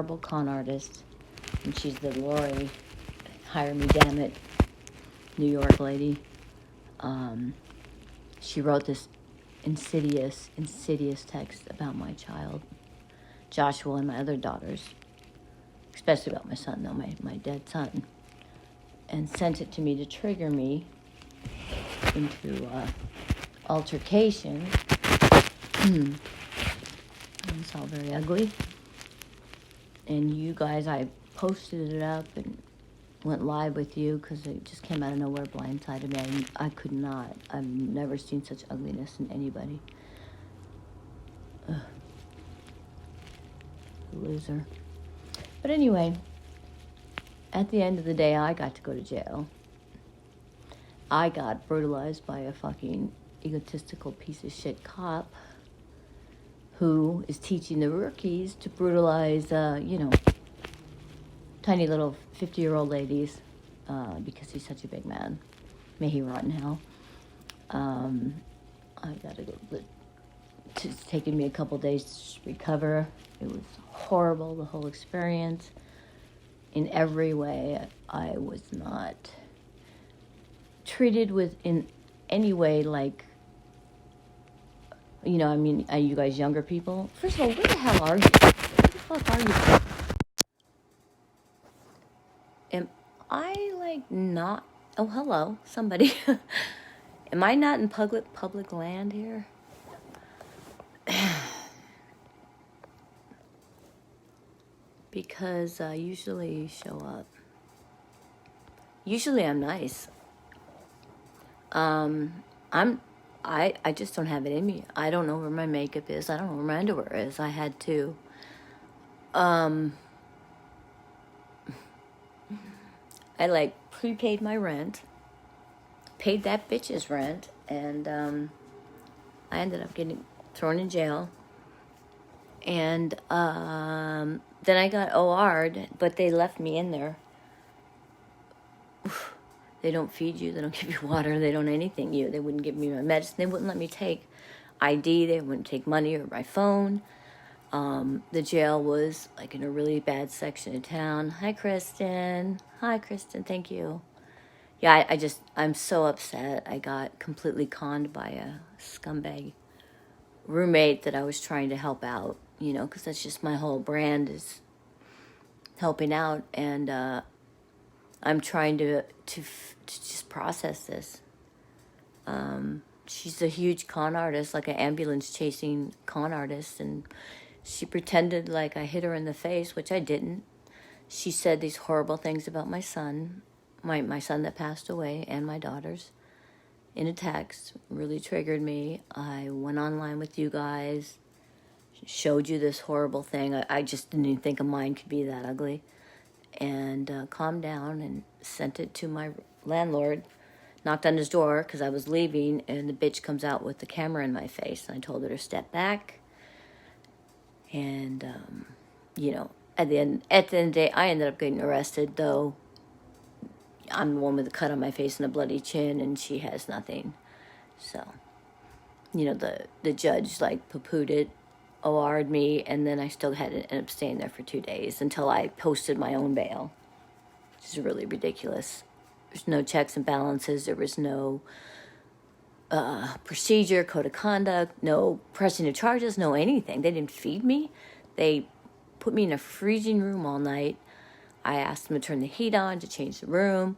horrible con artist, and she's the Lori, hire me, damn it, New York lady. She wrote this insidious text about my child, Joshua, and my other daughters, especially about my son, though, my dead son, and sent it to me to trigger me into altercation. And it's all very ugly. And you guys, I posted it up and went live with you because it just came out of nowhere, blindsided me. I could not. I've never seen such ugliness in anybody. Ugh. Loser. But anyway, at the end of the day, I got to go to jail. I got brutalized by a fucking egotistical piece of shit cop who is teaching the rookies to brutalize, tiny little 50-year-old ladies because he's such a big man. May he rot in hell. I gotta go. It's taken me a couple days to recover. It was horrible, the whole experience. In every way, I was not treated in any way like, you guys younger people? First of all, where the hell are you? Where the fuck are you? Am I not? Oh, hello, somebody. Am I not in public land here? Because I usually show up. Usually I'm nice. I just don't have it in me. I don't know where my makeup is. I don't know where my underwear is. I had to I prepaid my rent, paid that bitch's rent, and I ended up getting thrown in jail. And then I got OR'd, but they left me in there. They don't feed you, they don't give you water, they don't anything you. They wouldn't give me my medicine, they wouldn't let me take ID, they wouldn't take money or my phone. The jail was in a really bad section of town. Hi, Kristen, thank you. Yeah, I'm so upset. I got completely conned by a scumbag roommate that I was trying to help out, because that's just my whole brand is helping out, and I'm trying to just process this. She's a huge con artist, like an ambulance chasing con artist, and she pretended like I hit her in the face, which I didn't. She said these horrible things about my son, my son that passed away, and my daughters in a text. Really triggered me. I went online with you guys, showed you this horrible thing. I just didn't even think a mind could be that ugly. And calmed down and sent it to my landlord. Knocked on his door because I was leaving, and the bitch comes out with the camera in my face. And I told her to step back. And, at the end of the day, I ended up getting arrested, though I'm the one with the cut on my face and a bloody chin, and she has nothing. So, the judge, poo-pooed it, OR'd me, and then I still had to end up staying there for 2 days until I posted my own bail, which is really ridiculous. There's no checks and balances. There was no procedure, code of conduct, no pressing of charges, no anything. They didn't feed me. They put me in a freezing room all night. I asked them to turn the heat on, to change the room,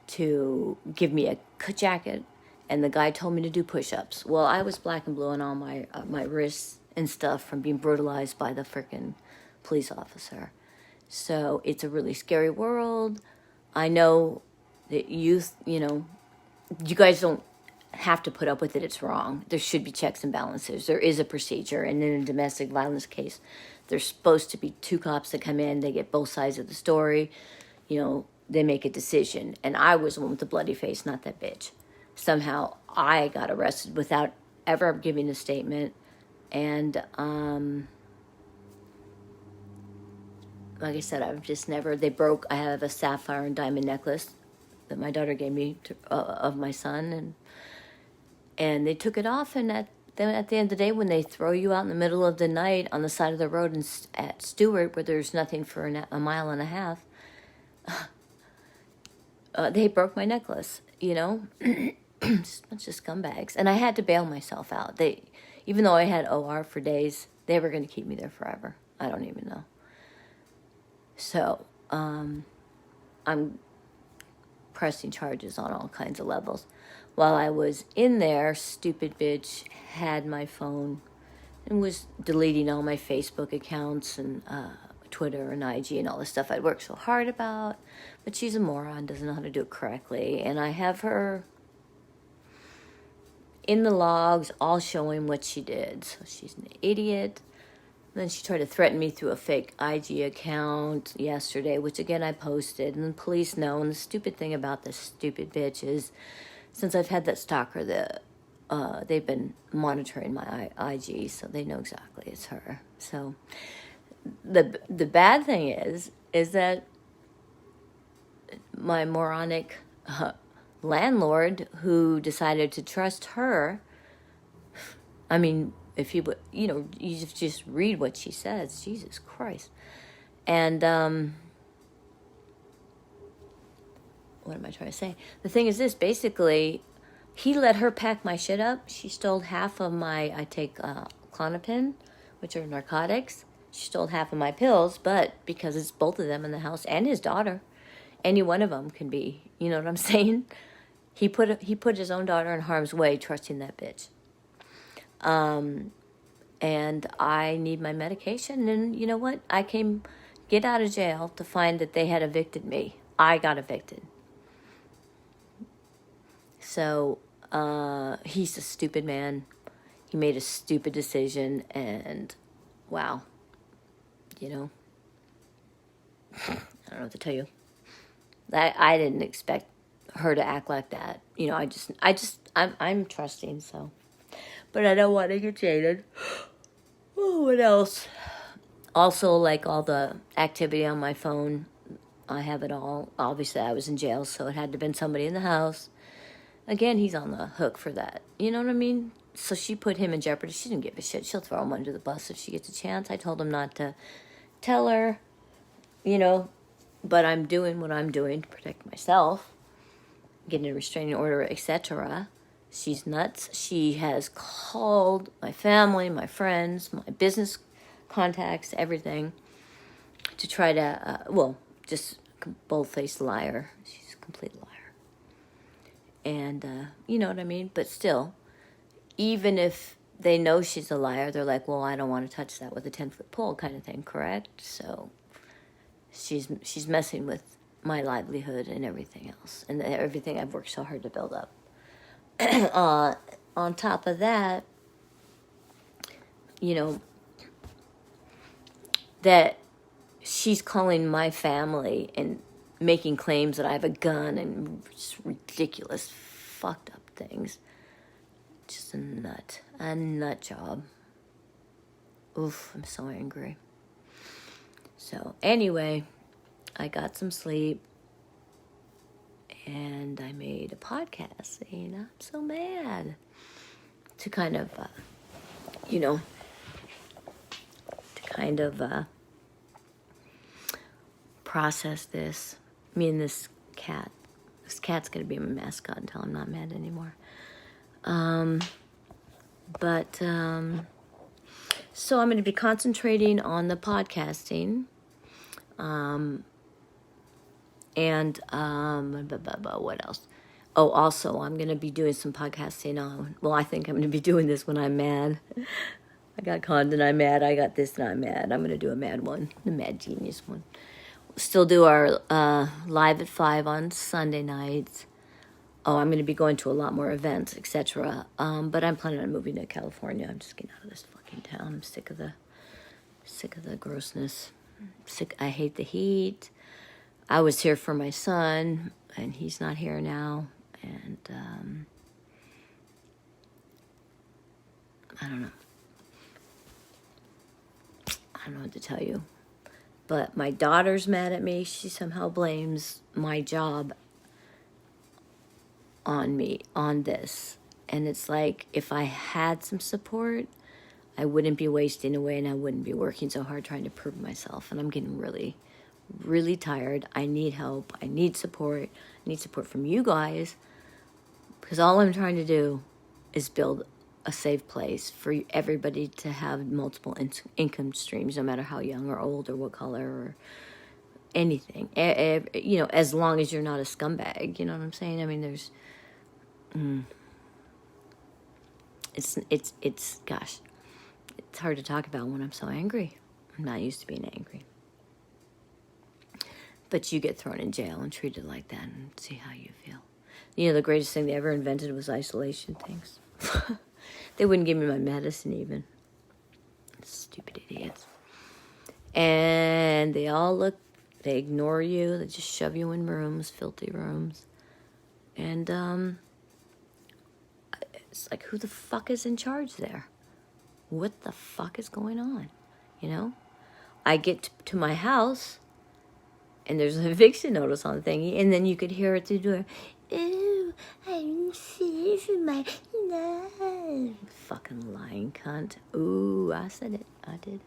to give me a jacket, and the guy told me to do push-ups. Well, I was black and blue on all my wrists and stuff from being brutalized by the frickin' police officer. So it's a really scary world. I know that youth, you guys don't have to put up with it. It's wrong. There should be checks and balances. There is a procedure. And in a domestic violence case, there's supposed to be 2 cops that come in. They get both sides of the story. They make a decision. And I was the one with the bloody face, not that bitch. Somehow I got arrested without ever giving a statement. And like I said, I've just never, I have a sapphire and diamond necklace that my daughter gave me of my son, and they took it off, and then at the end of the day, when they throw you out in the middle of the night on the side of the road at Stewart, where there's nothing for a mile and a half, they broke my necklace, you know? Just a bunch of scumbags. And I had to bail myself out. Even though I had OR for days, they were going to keep me there forever. I don't even know. So, I'm pressing charges on all kinds of levels. While I was in there, stupid bitch had my phone and was deleting all my Facebook accounts and Twitter and IG and all the stuff I'd worked so hard about. But she's a moron, doesn't know how to do it correctly. And I have her in the logs all showing what she did. So she's an idiot. Then she tried to threaten me through a fake IG account yesterday, which again I posted. And the police know. And the stupid thing about this stupid bitch is, since I've had that stalker, they've been monitoring my IG, so they know exactly it's her. So the bad thing is that my moronic landlord, who decided to trust her, I mean, if you would, you just read what she says. Jesus Christ. And what am I trying to say? The thing is this, basically, he let her pack my shit up. She stole half of I take Klonopin, which are narcotics. She stole half of my pills, but because it's both of them in the house and his daughter, any one of them can be, you know what I'm saying? He put his own daughter in harm's way, trusting that bitch. And I need my medication, and you know what? I get out of jail to find that they had evicted me. I got evicted. So, he's a stupid man. He made a stupid decision, and wow. I don't know what to tell you. I didn't expect her to act like that. I'm trusting, so. But I don't want to get jaded. Oh, what else? Also, like all the activity on my phone, I have it all. Obviously, I was in jail, so it had to have been somebody in the house. Again, he's on the hook for that. You know what I mean? So she put him in jeopardy. She didn't give a shit. She'll throw him under the bus if she gets a chance. I told him not to tell her, but I'm doing what I'm doing to protect myself, getting a restraining order, etc. She's nuts. She has called my family, my friends, my business contacts, everything, to try to, just bold-faced liar. She's a complete liar. And, you know what I mean? But still, even if they know she's a liar, they're like, well, I don't want to touch that with a 10-foot pole kind of thing, correct? So she's messing with my livelihood and everything else, and everything I've worked so hard to build up. On top of that, that she's calling my family and making claims that I have a gun and just ridiculous, fucked up things. Just a nut job. Oof, I'm so angry. So anyway, I got some sleep and I made a podcast saying I'm so mad, to kind of, process this. Me and this cat. This cat's going to be my mascot until I'm not mad anymore. So I'm going to be concentrating on the podcasting. What else? Oh, also, I'm going to be doing some podcasting on, I think I'm going to be doing this when I'm mad. I got conned and I'm mad. I got this and I'm mad. I'm going to do a mad one, the mad genius one. Still do our live at 5 on Sunday nights. Oh, I'm going to be going to a lot more events, etc. But I'm planning on moving to California. I'm just getting out of this fucking town. I'm sick of the grossness. I hate the heat. I was here for my son, and he's not here now. And I don't know. I don't know what to tell you. But my daughter's mad at me. She somehow blames my job on me, on this. And it's like, if I had some support, I wouldn't be wasting away and I wouldn't be working so hard trying to prove myself. And I'm getting really, really tired. I need help. I need support. I need support from you guys, because all I'm trying to do is build a safe place for everybody to have multiple income streams, no matter how young or old or what color or anything. You know, as long as you're not a scumbag. You know what I'm saying? I mean, there's... It's gosh, it's hard to talk about when I'm so angry. I'm not used to being angry. But you get thrown in jail and treated like that and see how you feel. You know, the greatest thing they ever invented was isolation things. They wouldn't give me my medicine even. Stupid idiots. And they ignore you. They just shove you in rooms, filthy rooms. And, it's like, who the fuck is in charge there? What the fuck is going on? You know? I get to my house, and there's an eviction notice on the thingy, and then you could hear it through the door. Ooh, I'm safe in my life. Fucking lying cunt. Ooh, I said it. I did.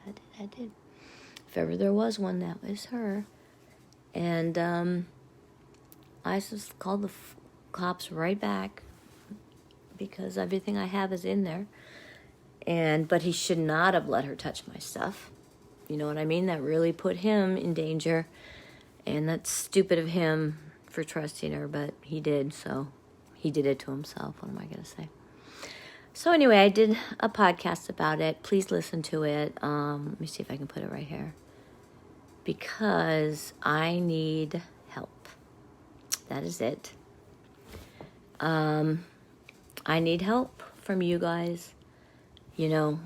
If ever there was one, that was her. And I just called the cops right back, because everything I have is in there. But he should not have let her touch my stuff. You know what I mean? That really put him in danger. And that's stupid of him for trusting her, but he did, so he did it to himself. What am I going to say? So anyway, I did a podcast about it. Please listen to it. Let me see if I can put it right here. Because I need help. That is it. I need help from you guys. You know,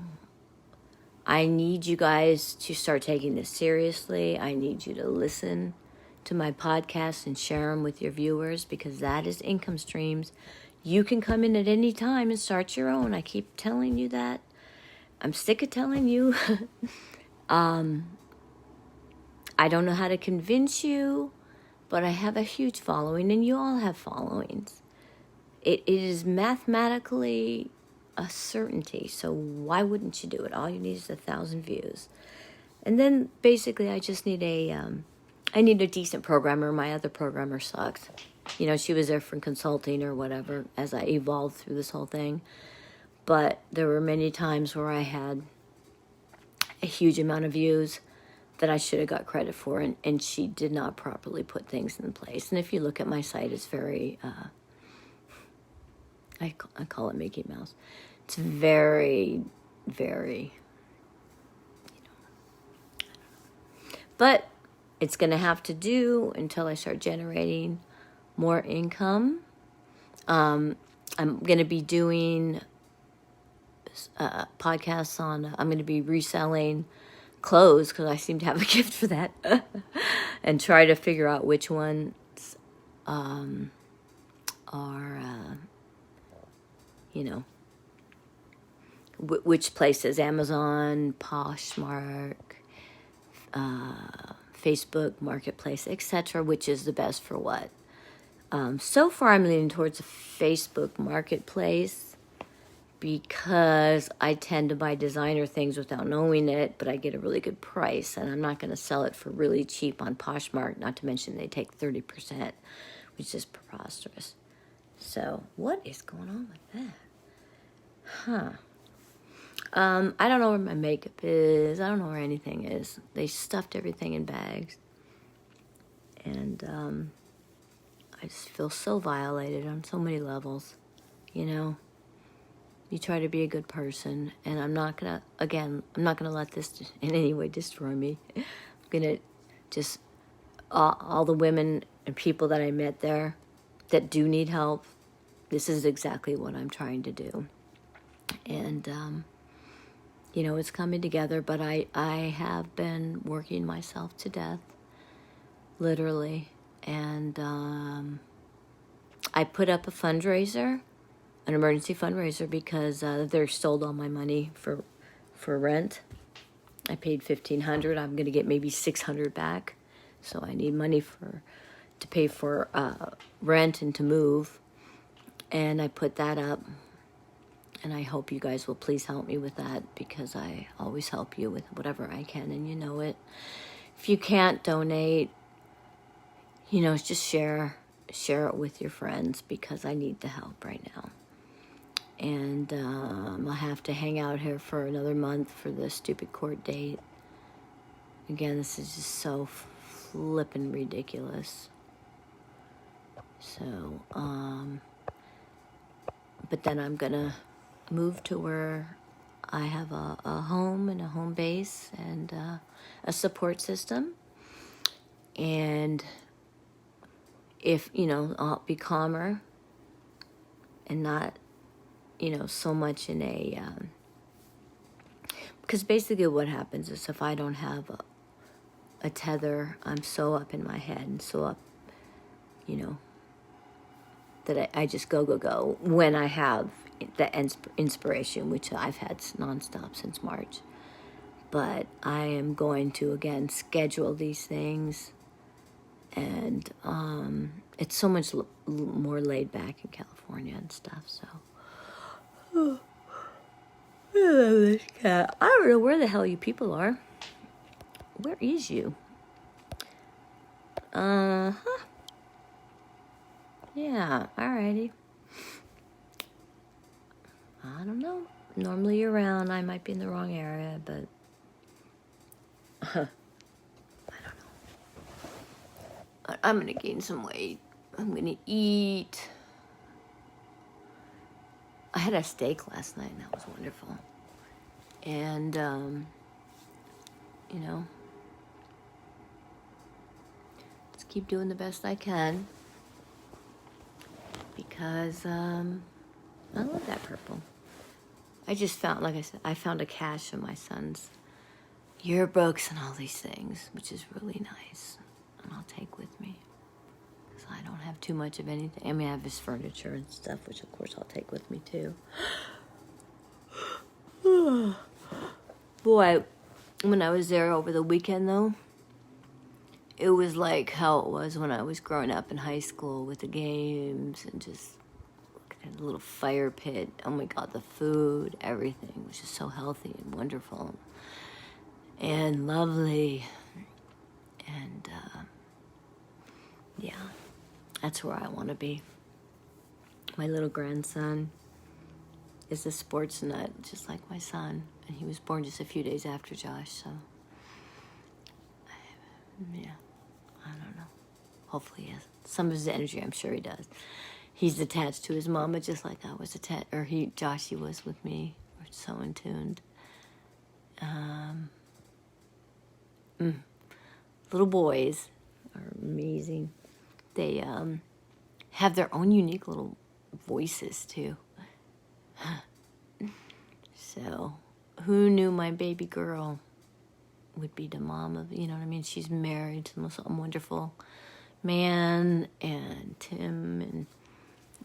I need you guys to start taking this seriously. I need you to listen to my podcast and share them with your viewers, because that is income streams. You can come in at any time and start your own. I keep telling you that. I'm sick of telling you. I don't know how to convince you, but I have a huge following, and you all have followings. It is mathematically a certainty, so why wouldn't you do it? All you need is 1,000 views. And then basically I just need I need a decent programmer. My other programmer sucks. You know, she was there for consulting or whatever as I evolved through this whole thing. But there were many times where I had a huge amount of views that I should have got credit for, and she did not properly put things in place. And if you look at my site, it's very... I call it Mickey Mouse. It's very, very, but it's going to have to do until I start generating more income. I'm going to be doing podcasts on, I'm going to be reselling clothes, because I seem to have a gift for that, and try to figure out which ones are... you know, which places, Amazon, Poshmark, Facebook Marketplace, etc., which is the best for what. So far, I'm leaning towards a Facebook Marketplace, because I tend to buy designer things without knowing it, but I get a really good price, and I'm not going to sell it for really cheap on Poshmark, not to mention they take 30%, which is preposterous. So, what is going on with that? I don't know where my makeup is. I don't know where anything is. They stuffed everything in bags. And I just feel so violated on so many levels. You know? You try to be a good person, and I'm not going to let this in any way destroy me. I'm going to just... all the women and people that I met there that do need help, this is exactly what I'm trying to do. And, you know, it's coming together, but I have been working myself to death, literally. And I put up a fundraiser, an emergency fundraiser, because they stole all my money for rent. I paid $1,500. I'm going to get maybe $600 back. So I need money to pay for rent and to move. And I put that up. And I hope you guys will please help me with that, because I always help you with whatever I can, and you know it. If you can't donate, just share it with your friends, because I need the help right now. And I'll have to hang out here for another month for the stupid court date. Again, this is just so flippin' ridiculous. So, but then I'm gonna move to where I have a home and a home base and a support system. And if, I'll be calmer and not, so much in a, because basically what happens is if I don't have a tether, I'm so up in my head and so up, that I just go when I have the inspiration, which I've had nonstop since March. But I am going to, again, schedule these things. And it's so much more laid back in California and stuff, so. I love this cat. I don't know where the hell you people are. Where is you? Uh-huh. Yeah, alrighty. I don't know. Normally you're around. I might be in the wrong area, but I don't know. I'm gonna gain some weight. I'm gonna eat. I had a steak last night, and that was wonderful. And, just keep doing the best I can. Because, I love that purple. I just found, like I said, I found a cache of my son's yearbooks and all these things, which is really nice. And I'll take with me. Because I don't have too much of anything. I mean, I have his furniture and stuff, which of course I'll take with me too. Boy, when I was there over the weekend though, it was like how it was when I was growing up in high school with the games and just looking at the little fire pit. Oh my God, the food, everything was just so healthy and wonderful and lovely. And yeah, that's where I want to be. My little grandson is a sports nut, just like my son. And he was born just a few days after Josh, so yeah, I don't know. Hopefully he has some of his energy. I'm sure he does. He's attached to his mama just like I was attached, or Joshy was with me. We're so in tuned. Little boys are amazing. They have their own unique little voices too. So, who knew my baby girl would be the mom of, you know what I mean? She's married to the most wonderful man, and Tim, and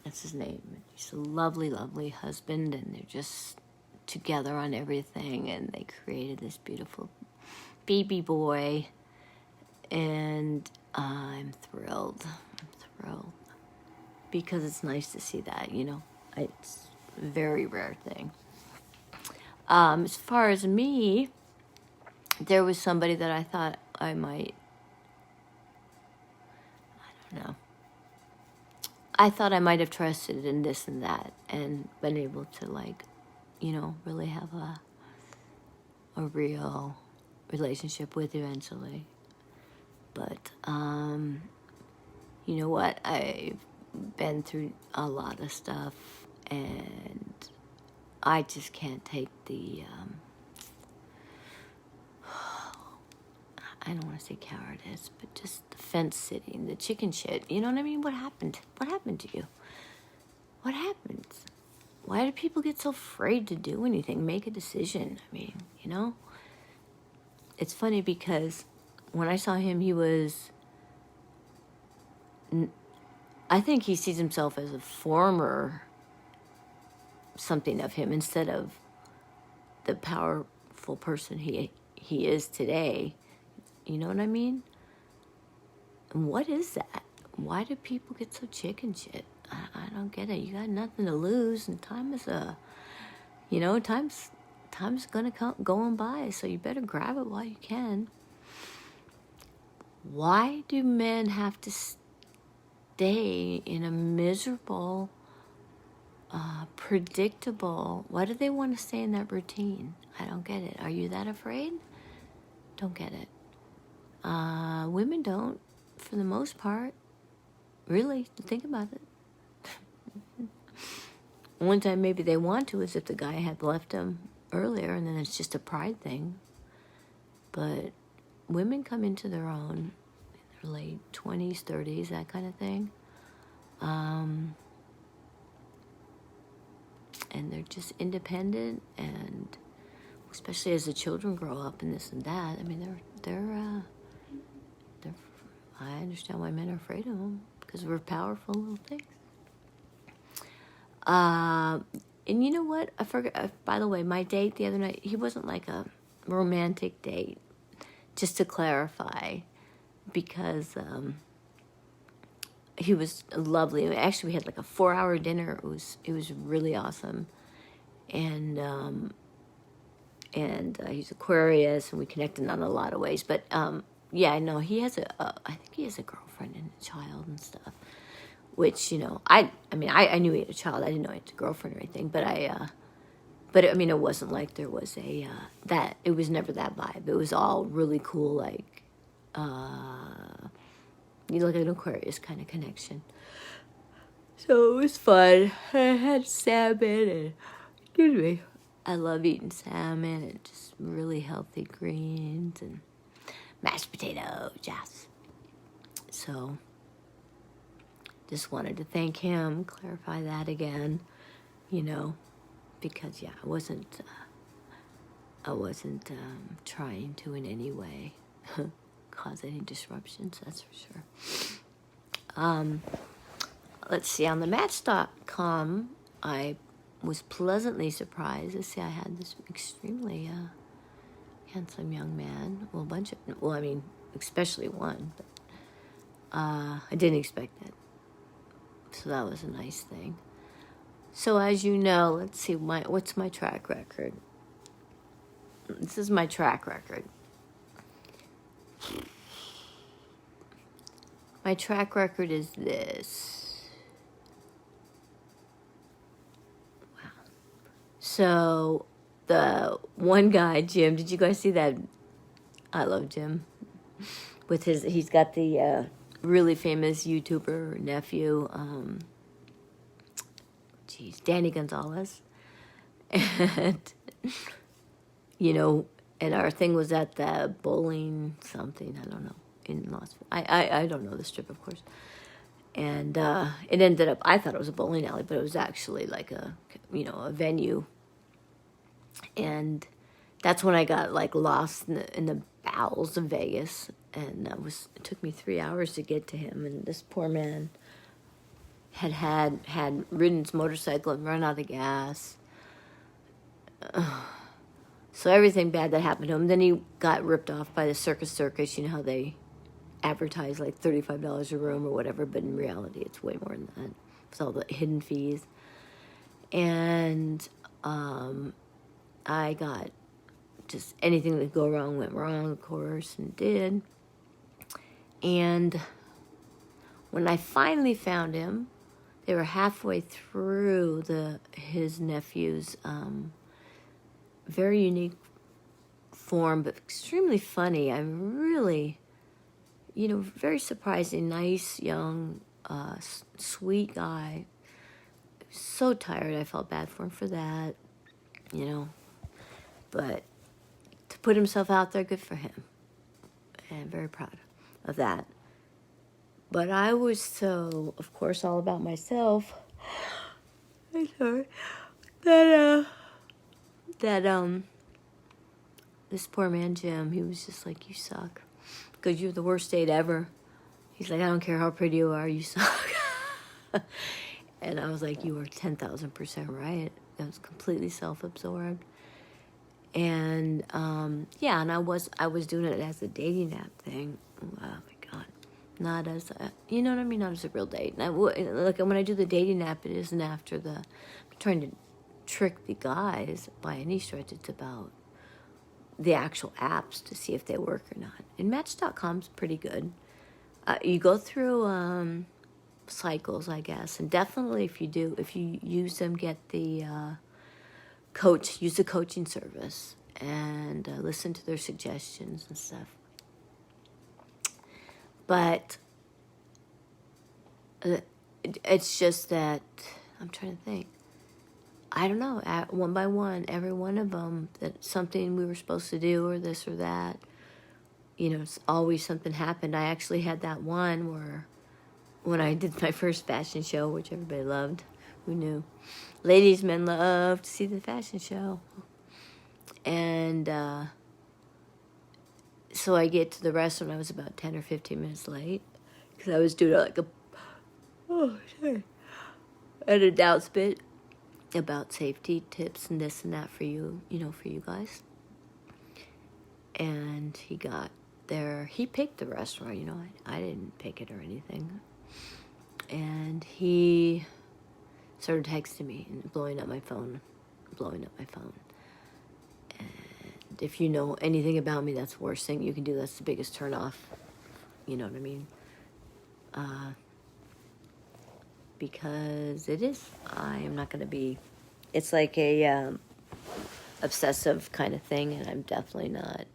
that's his name. He's a lovely, lovely husband, and they're just together on everything, and they created this beautiful baby boy, and I'm thrilled. Because it's nice to see that, It's a very rare thing. As far as me, there was somebody that I thought I might, I don't know. I thought I might have trusted in this and that and been able to really have a real relationship with eventually. But, you know what? I've been through a lot of stuff, and I just can't take the, I don't want to say cowardice, but just the fence sitting, the chicken shit. You know what I mean? What happened? What happened to you? What happened? Why do people get so afraid to do anything, make a decision? I mean, It's funny because when I saw him, he was, I think he sees himself as a former something of him instead of the powerful person he is today. You know what I mean? And what is that? Why do people get so chicken shit? I don't get it. You got nothing to lose, and time is You know, time's gonna come going by, so you better grab it while you can. Why do men have to stay in a miserable, predictable? Why do they want to stay in that routine? I don't get it. Are you that afraid? Don't get it. Women don't, for the most part. Really, think about it. One time maybe they want to is if the guy had left them earlier, and then it's just a pride thing. But women come into their own in their late 20s, 30s, that kind of thing. And they're just independent, and especially as the children grow up and this and that. I mean, they're I understand why men are afraid of them, because we're powerful little things. And you know what? I forgot. By the way, my date the other night, he wasn't like a romantic date. Just to clarify, because he was lovely. Actually, we had like a 4-hour dinner. It was really awesome, and he's Aquarius, and we connected on a lot of ways. But yeah, I know he has I think he has a girlfriend and a child and stuff. Which, you know, I mean, I knew he had a child. I didn't know he had a girlfriend or anything. But I mean, it wasn't like there was that, it was never that vibe. It was all really cool, like, you know, like an Aquarius kind of connection. So it was fun. I had salmon and, excuse me, I love eating salmon and just really healthy greens and mashed potatoes, yes. So just wanted to thank him, clarify that again, you know, because yeah, I wasn't trying to in any way cause any disruptions, that's for sure. Let's see, on the Match.com, I was pleasantly surprised to see I had this extremely handsome young man. Well, I mean, especially one, but I didn't expect that. So that was a nice thing. So as you know, let's see, what's my track record? This is my track record. My track record is this. Wow. So the one guy, Jim, did you guys see that? I love Jim. He's got the really famous YouTuber nephew, Danny Gonzalez. And, you know, and our thing was at the bowling something, I don't know, in Las Vegas. I don't know the strip, of course. And it ended up, I thought it was a bowling alley, but it was actually like a venue. And that's when I got like lost in the bowels of Vegas. And it took me 3 hours to get to him. And this poor man had ridden his motorcycle and run out of gas. So everything bad that happened to him. Then he got ripped off by the Circus. You know how they advertise like $35 a room or whatever, but in reality it's way more than that. It's all the hidden fees. And I got just anything that could go wrong went wrong, of course, and did. And when I finally found him, they were halfway through his nephew's very unique form, but extremely funny. I'm really, very surprising, nice, young, sweet guy. So tired, I felt bad for him for that, But to put himself out there, good for him. And I'm very proud of that. But I was so, of course, all about myself. I'm sorry. That this poor man, Jim, he was just like, you suck. Because you're the worst date ever. He's like, I don't care how pretty you are, you suck. And I was like, you are 10,000% right. I was completely self-absorbed. And, and I was doing it as a dating app thing. Oh, my God. Not as a, what I mean? Not as a real date. Look, when I do the dating app, it isn't after I'm trying to trick the guys by any stretch. It's about the actual apps to see if they work or not. And Match.com's pretty good. You go through cycles, I guess, and definitely if you use them, get the use the coaching service and listen to their suggestions and stuff. But it's just that I'm trying to think. I don't know, one by one, every one of them, that something we were supposed to do or this or that, it's always something happened. I actually had that one where when I did my first fashion show, which everybody loved, who knew? Ladies, men love to see the fashion show. And so I get to the restaurant, I was about 10 or 15 minutes late because I was doing like an announcement about safety tips and this and that for you, for you guys. And he got there, he picked the restaurant, I didn't pick it or anything. And he started texting me and blowing up my phone. And if you know anything about me, that's the worst thing you can do. That's the biggest turn off. You know what I mean? Because it is. I am not going to be. It's like a obsessive kind of thing, and I'm definitely not.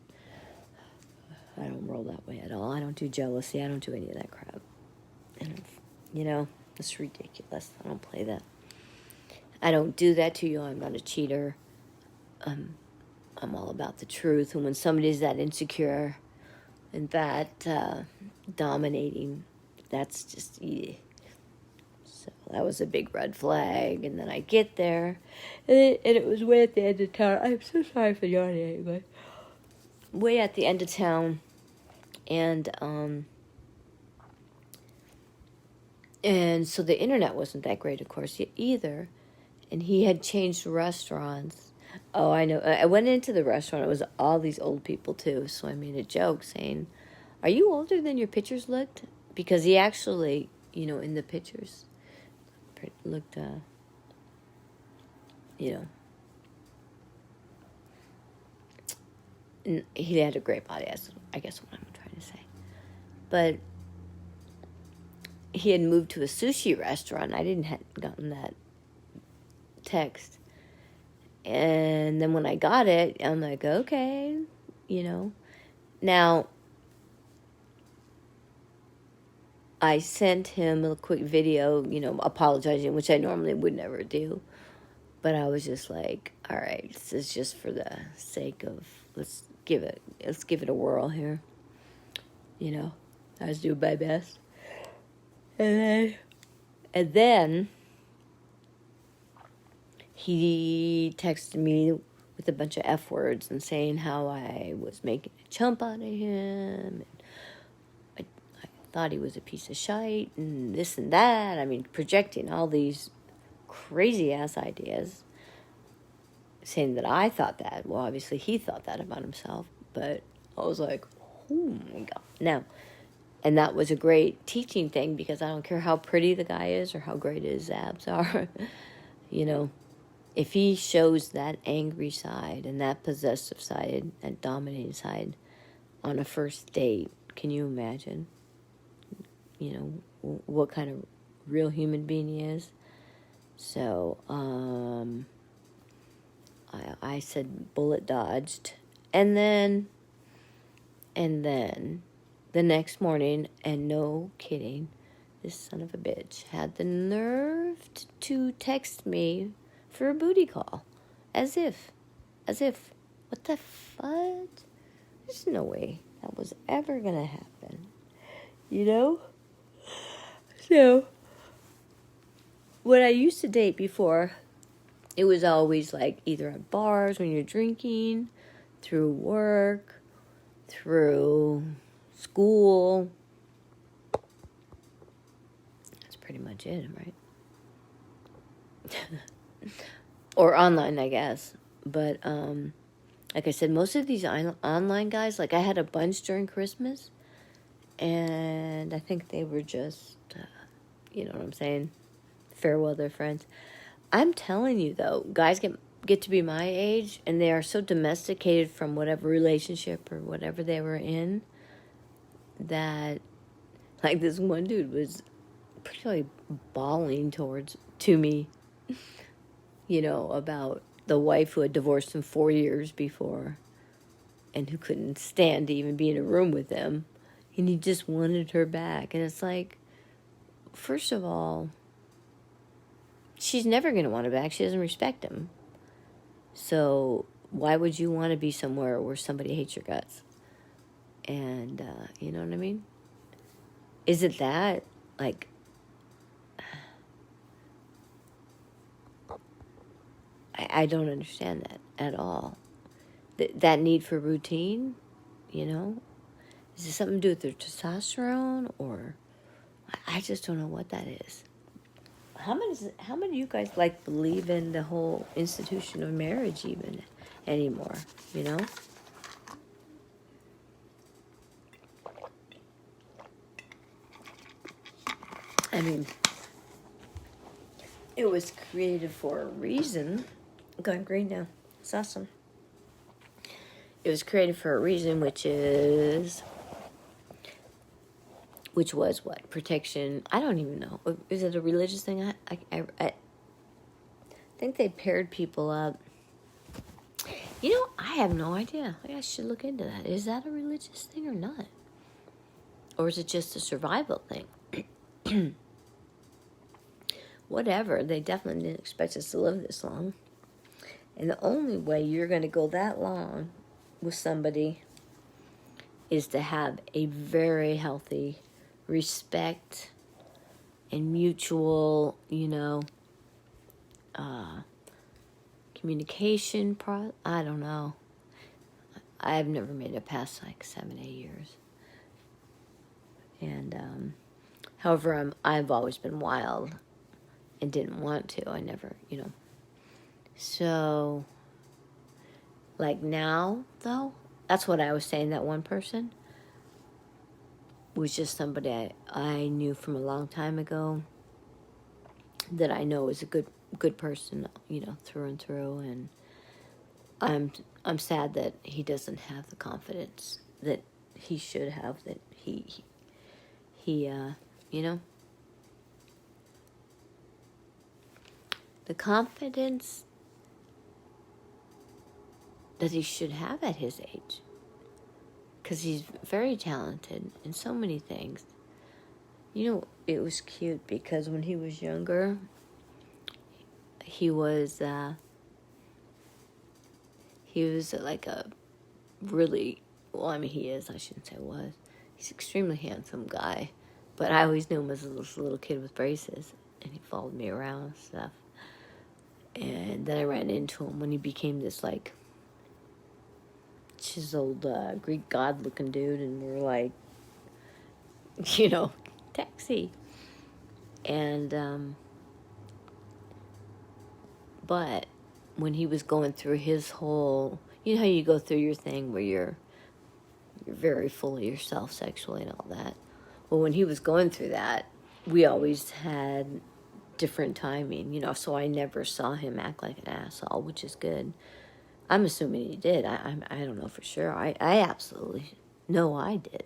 I don't roll that way at all. I don't do jealousy. I don't do any of that crap. And it's ridiculous. I don't play that. I don't do that to you. I'm not a cheater. I'm all about the truth. And when somebody's that insecure and that dominating, that's just, yeah. So that was a big red flag. And then I get there, and it was way at the end of town. I'm so sorry for yawning anyway. Way at the end of town. And so the internet wasn't that great, of course, either. And he had changed restaurants. Oh, I know. I went into the restaurant. It was all these old people, too. So I made a joke saying, "Are you older than your pictures looked?" Because he actually, in the pictures looked, he had a great body, I guess what I'm trying to say. But he had moved to a sushi restaurant. I didn't have gotten that text. And then when I got it, I'm like, okay, Now, I sent him a quick video, apologizing, which I normally would never do. But I was just like, all right, this is just for the sake of, let's give it a whirl here. I was doing my best. And then he texted me with a bunch of F words and saying how I was making a chump out of him. And I thought he was a piece of shite and this and that. I mean, projecting all these crazy-ass ideas, saying that I thought that. Well, obviously he thought that about himself. But I was like, oh, my God. Now, and that was a great teaching thing because I don't care how pretty the guy is or how great his abs are. If he shows that angry side and that possessive side, that dominating side on a first date, can you imagine, what kind of real human being he is? So, I said bullet dodged. And then the next morning, and no kidding, this son of a bitch had the nerve to text me for a booty call. As if, what the fudge? There's no way that was ever gonna happen. So, when I used to date before, it was always like either at bars when you're drinking, through work, through school. That's pretty much it, right? Or online, I guess. But, like I said, most of these online guys, like I had a bunch during Christmas, and I think they were just, you know what I'm saying, fair weather friends. I'm telling you though, guys get to be my age and they are so domesticated from whatever relationship or whatever they were in that, like, this one dude was pretty bawling to me, about the wife who had divorced him 4 years before and who couldn't stand to even be in a room with him, and he just wanted her back. And it's like, first of all, she's never going to want him back. She doesn't respect him. So why would you want to be somewhere where somebody hates your guts? And, you know what I mean? Is it that? Like, I don't understand that at all. That need for routine, Is it something to do with their testosterone? Or I just don't know what that is. How many of you guys, like, believe in the whole institution of marriage even anymore, I mean, it was created for a reason. I'm going green now. It's awesome. It was created for a reason, which was what? Protection. I don't even know. Is it a religious thing? I think they paired people up. I have no idea. I should look into that. Is that a religious thing or not? Or is it just a survival thing? Whatever. They definitely didn't expect us to live this long. And the only way you're going to go that long with somebody is to have a very healthy respect and mutual, communication. I don't know. I've never made it past like 7-8 years. And, however, I've always been wild and didn't want to. I never, So, like now, though, that's what I was saying. That one person was just somebody I knew from a long time ago that I know is a good person, through and through. And I'm sad that he doesn't have the confidence that he should have. That he the confidence that he should have at his age. Because he's very talented in so many things. It was cute because when he was younger, he was like a really, he is, I shouldn't say was. He's an extremely handsome guy. But I always knew him as this little kid with braces. And he followed me around and stuff. And then I ran into him when he became this, like, chiseled Greek god-looking dude. And we're like, taxi. And, but when he was going through his whole, how you go through your thing where you're very full of yourself sexually and all that. Well, when he was going through that, we always had different timing, so I never saw him act like an asshole, which is good. I'm assuming he did. I don't know for sure. I absolutely know I did.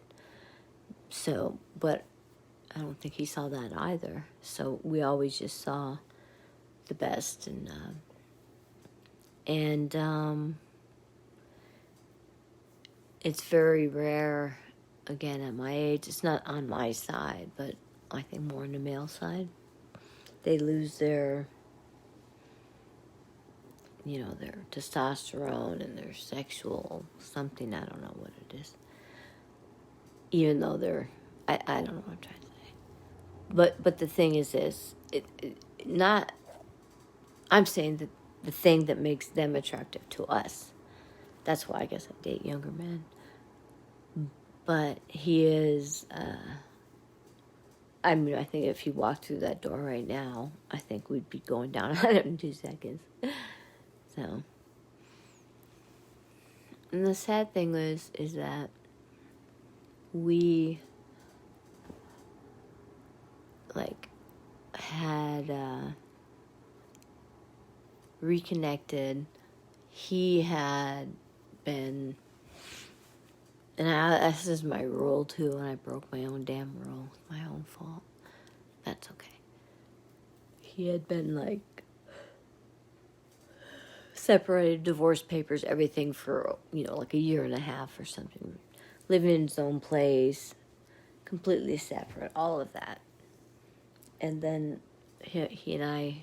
So, but I don't think he saw that either. So we always just saw the best. And it's very rare, again, at my age. It's not on my side, but I think more on the male side. They lose their their testosterone and their sexual something. I don't know what it is. Even though they're, I don't know what I'm trying to say. But the thing is this, I'm saying that the thing that makes them attractive to us. That's why I guess I date younger men. But he is, I think if he walked through that door right now, I think we'd be going down on him in 2 seconds. So, and the sad thing is that we, like, had, reconnected. He had been, and this is my rule too, and I broke my own damn rule. It's my own fault. That's okay. He had been like separated, divorce papers, everything for, like a year and a half or something. Living in his own place, completely separate, all of that. And then he and I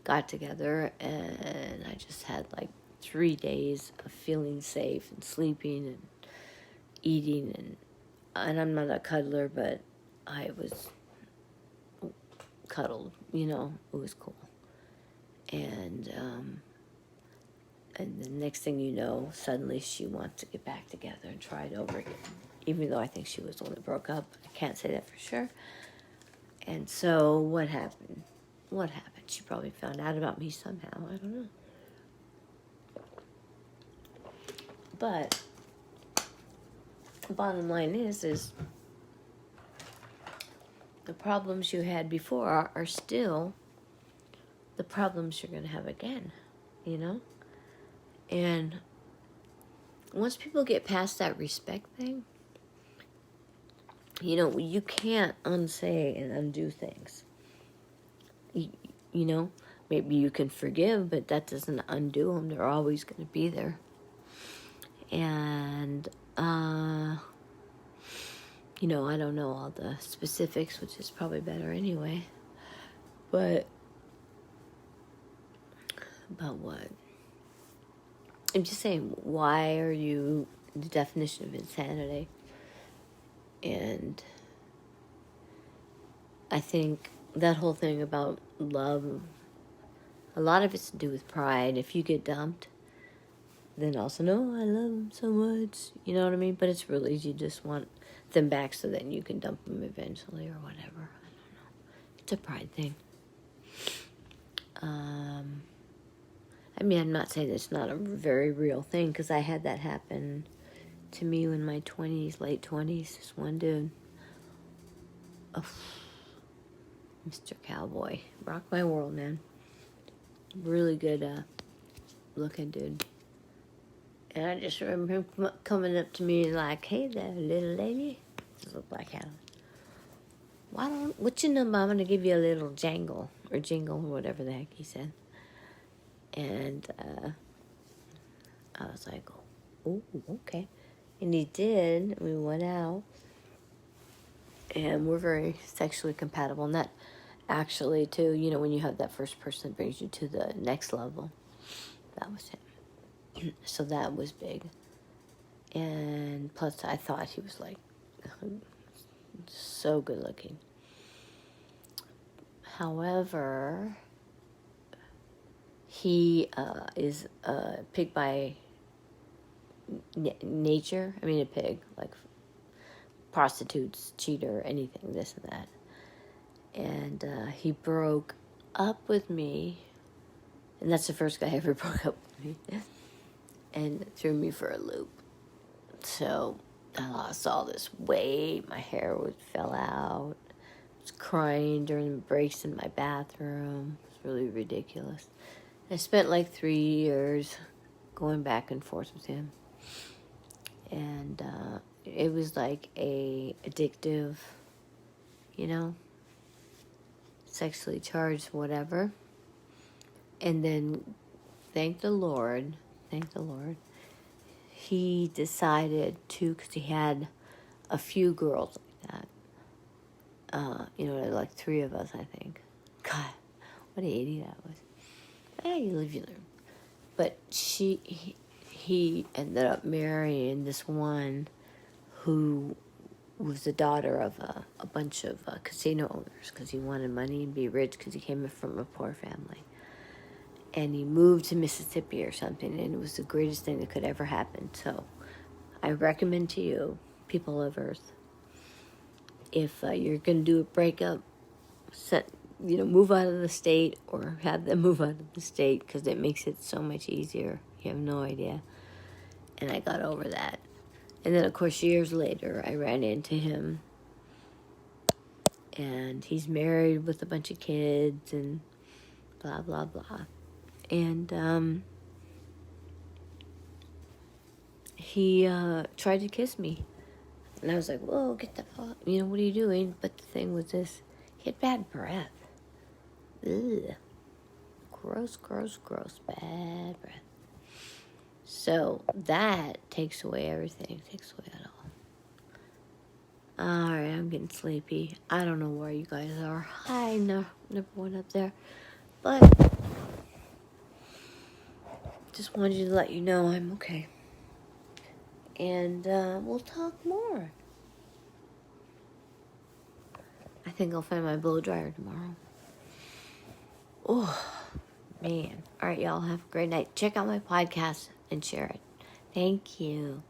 got together, and I just had like 3 days of feeling safe and sleeping and eating, and I'm not a cuddler, but I was cuddled, it was cool. And the next thing you know, suddenly she wants to get back together and try it over again, even though I think she was the one that broke up. I can't say that for sure. And so what happened? She probably found out about me somehow. I don't know. But the bottom line is the problems you had before are still the problems you're going to have again, And once people get past that respect thing, you can't unsay and undo things. Maybe you can forgive, but that doesn't undo them. They're always going to be there. And, I don't know all the specifics, which is probably better anyway. But, about what? I'm just saying, why are you the definition of insanity? And I think that whole thing about love, a lot of it's to do with pride. If you get dumped, then also, no, I love them so much. You know what I mean? But it's really, you just want them back so then you can dump them eventually or whatever. I don't know. It's a pride thing. I'm not saying it's not a very real thing, because I had that happen to me in my 20s, late 20s. This one dude, Mr. Cowboy, rocked my world, man. Really good looking dude. And I just remember him coming up to me like, "Hey there, little lady." This was Black Hat. What's your number? I'm going to give you a little jingle, or whatever the heck he said. And I was like, "Oh, okay." And he did. We went out. And we're very sexually compatible. And that actually, too, when you have that first person that brings you to the next level, that was him. So that was big. And plus, I thought he was like so good looking. However, he is a pig by nature. I mean, a pig, like prostitutes, cheater, anything, this and that. And he broke up with me, and that's the first guy ever broke up with me, and threw me for a loop. So I lost all this weight, my hair fell out, I was crying during the breaks in my bathroom. It was really ridiculous. I spent like 3 years going back and forth with him, and it was like a addictive, sexually charged whatever. And then thank the Lord, he decided to, because he had a few girls like that. Like 3 of us, I think. God, what an idiot I was. You live, you learn. But he ended up marrying this one who was the daughter of a bunch of casino owners, because he wanted money and be rich, because he came from a poor family. And he moved to Mississippi or something, and it was the greatest thing that could ever happen. So I recommend to you, people of Earth, if you're going to do a breakup, move out of the state, or have them move out of the state, because it makes it so much easier. You have no idea. And I got over that. And then, of course, years later, I ran into him, and he's married with a bunch of kids, and blah, blah, blah. And he tried to kiss me. And I was like, whoa, get the fuck, what are you doing? But the thing was this, he had bad breath. Ugh. Gross, gross, gross, bad breath. So that takes away everything, takes away it all. Alright, I'm getting sleepy. I don't know where you guys are. I never went up there. But just wanted to let you know I'm okay. And we'll talk more. I think I'll find my blow dryer tomorrow. Oh, man. All right, y'all. Have a great night. Check out my podcast and share it. Thank you.